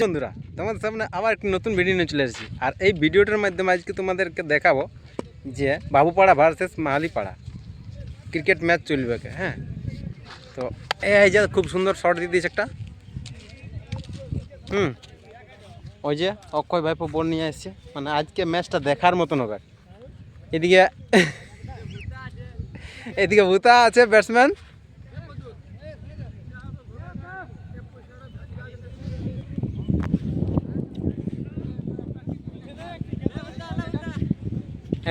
বন্ধুরা, তোমাদের সামনে আবার একটি নতুন ভিডিও নিয়ে চলে এসেছি। আর এই ভিডিওটার মাধ্যমে আজকে তোমাদেরকে দেখাবো যে বাবুপাড়া ভার্সেস মাহালিপাড়া ক্রিকেট ম্যাচ চলবে। হ্যাঁ, তো এই যে খুব সুন্দর শট দিয়ে দিয়েছে একটা। ওই যে অক্ষয় ভাইপো বল নিয়ে এসছে, মানে আজকে ম্যাচটা দেখার মতন হবে। এদিকে এদিকে ভূতা আছে ব্যাটসম্যান।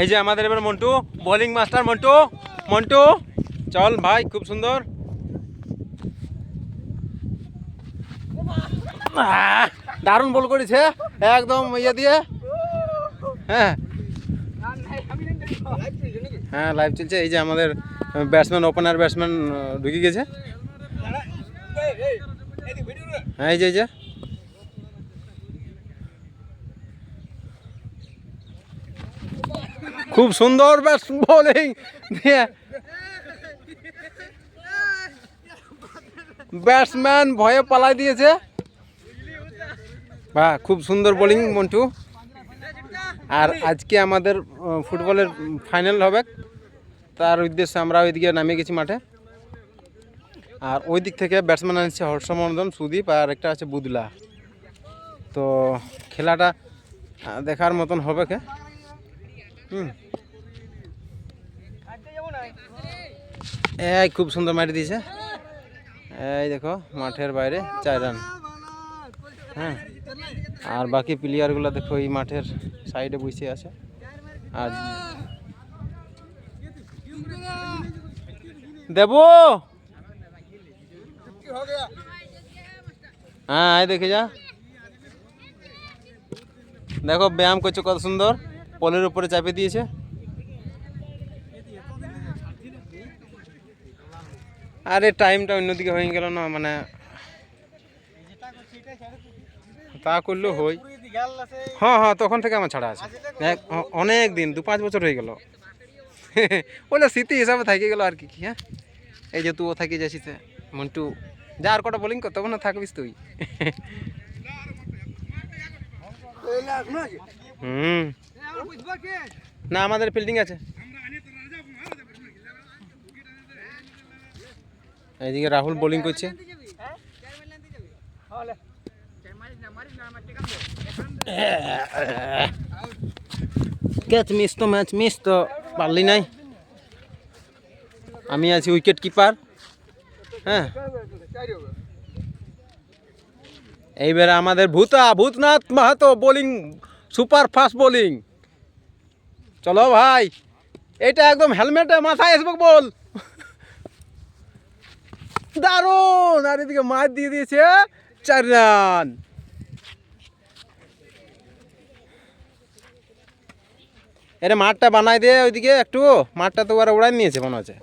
এই যে আমাদের এবার মন্টু বোলিং মাস্টার। মন্টু মন্টু চল ভাই, খুব সুন্দর। দারুণ বল করেছে একদম ইয়ে দিয়ে। হ্যাঁ হ্যাঁ, লাইভ চলছে। এই যে আমাদের ব্যাটসম্যান, ওপেনার ব্যাটসম্যান ঢুকে গেছে। হ্যাঁ, এই যে খুব সুন্দর বোলিং দিয়ে ব্যাটসম্যান ভয়ে পালাই দিয়েছে। বাহ, খুব সুন্দর বোলিং মন্টু। আর আজকে আমাদের ফুটবলের ফাইনাল হবে, তার উদ্দেশ্যে আমরা ওইদিকে নামিয়ে গেছি মাঠে। আর ওই দিক থেকে ব্যাটসম্যান আনছে হর্ষবর্ধন, সুদীপ, আর একটা আছে বুদলা। তো খেলাটা দেখার মতন হবে কে। এই খুব সুন্দর মারি দিয়েছে। এই দেখো মাঠের বাইরে 4 রান। হ্যাঁ, আর বাকি প্লেয়ারগুলো দেখো এই মাঠের সাইডে বসে আছে। আর দেবো, হ্যাঁ এই দেখে যা, দেখো ব্যায়াম করছে কত সুন্দর, পোলের উপরে চাপিয়ে দিয়েছে। আরে টাইমটা অন্যদিকে হয়ে গেল না, মানে তা করলেও হই। হ্যাঁ হ্যাঁ, তখন থেকে আমার ছাড়া আছে অনেক দিন, 2-5 বছর হয়ে গেল। ওটা স্মৃতি হিসাবে থাকি গেল আর কি। হ্যাঁ, এই যে তুইও থাকি যাচ্ছিস মন্টু, যা আর কটা বোলিং কর, তখন না থাকবিস তুই। না, আমাদের ফিল্ডিং আছে। এইদিকে রাহুল বোলিং করছে। ক্যাচ মিস তো, ম্যাচ মিস তো, পারলি নাই। আমি আছি উইকেট কিপার। হ্যাঁ, এইবারে আমাদের Bhootnath Mahato bowling, super fast bowling. চলো ভাই, এটা একদম হেলমেটে মাথায় আসবে বল। দারুণ, আর এদিকে মাছ দিয়ে দিয়েছে 4 রান। এরে মাঠটা বানাই দে ওইদিকে একটু, মাঠটা তো ওরা উড়াই নিয়েছে মনে হচ্ছে।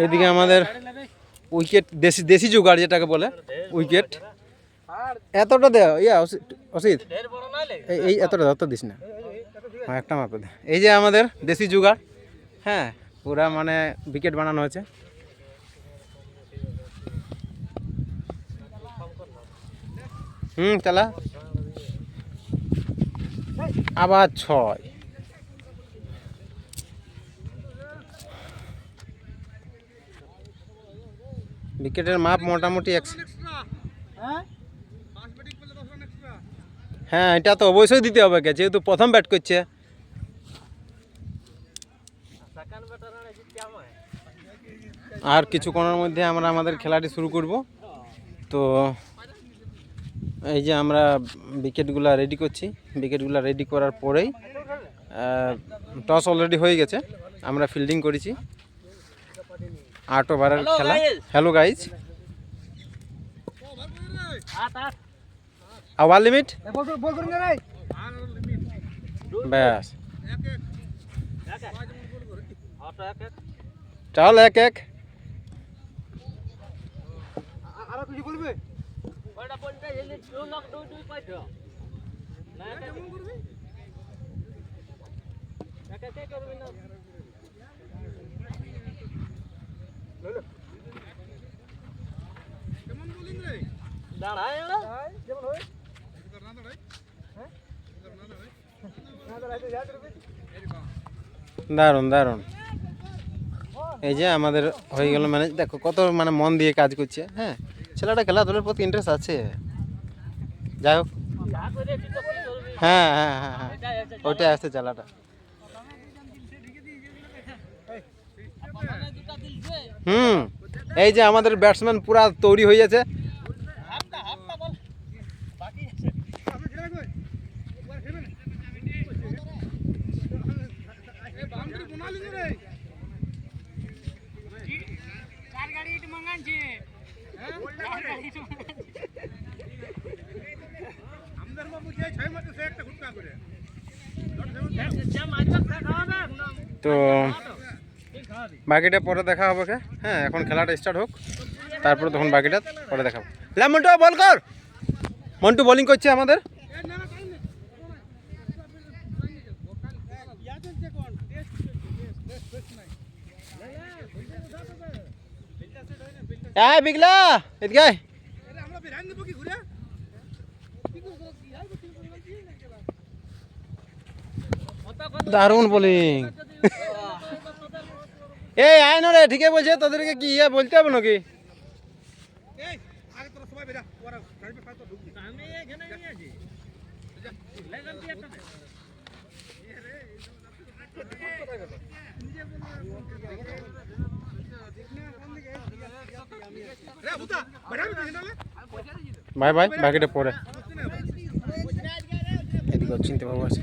এইদিকে আমাদের উইকেট, দেশি জুগাড় যেটাকে বলে উইকেট। এতটা দে ইয়া অসিত, এই এতটা অত দিস না। হ্যাঁ, একটা মাপে দে। এই যে আমাদের দেশি জুগাড়। হ্যাঁ, পুরা মানে উইকেট বানানো হয়েছে। চালা আবার 6। উইকেটের মাপ মোটামুটি হ্যাঁ, এটা তো অবশ্যই দিতে হবে, যেহেতু প্রথম ব্যাট করছে। আর কিছুক্ষণের মধ্যে আমরা আমাদের খেলাটি শুরু করব। তো এই যে আমরা উইকেটগুলো রেডি করছি, উইকেটগুলো রেডি করার পরেই টস অলরেডি হয়ে গেছে, আমরা ফিল্ডিং করেছি। 8 ওভারের খেলা। হ্যালো গাইজ, ওভার লিমিট ব্যাস, চল 1-1। দারুণ দারুণ। এই যে আমাদের হয়ে গেল, মানে দেখো কত মানে মন দিয়ে কাজ করছে। হ্যাঁ, ছেলেটা খেলাধুলার প্রতি ইন্টারেস্ট আছে। যাই হোক, হ্যাঁ হ্যাঁ হ্যাঁ হ্যাঁ, ওইটাই আসছে ছেলেটা। হুম, এই যে আমাদের ব্যাটসম্যান পুরা তৈরি হয়ে গেছে। তো বাকিটা পরে দেখা হবে। হ্যাঁ, এখন খেলাটা স্টার্ট হোক, তারপরে তখন বাকিটা পরে দেখাবো। লে মন্টু বল কর। মন্টু বোলিং করছে আমাদের। এই বিগলা এদিকে আয়। দারুণ বোলিং। এই আয় না রে, ঠিকই বলছে, তোদেরকে কি বলতে হবে নাকি? বাই বাই, বাকিটা পরে। এদিকে চিনতে পারবো আছে।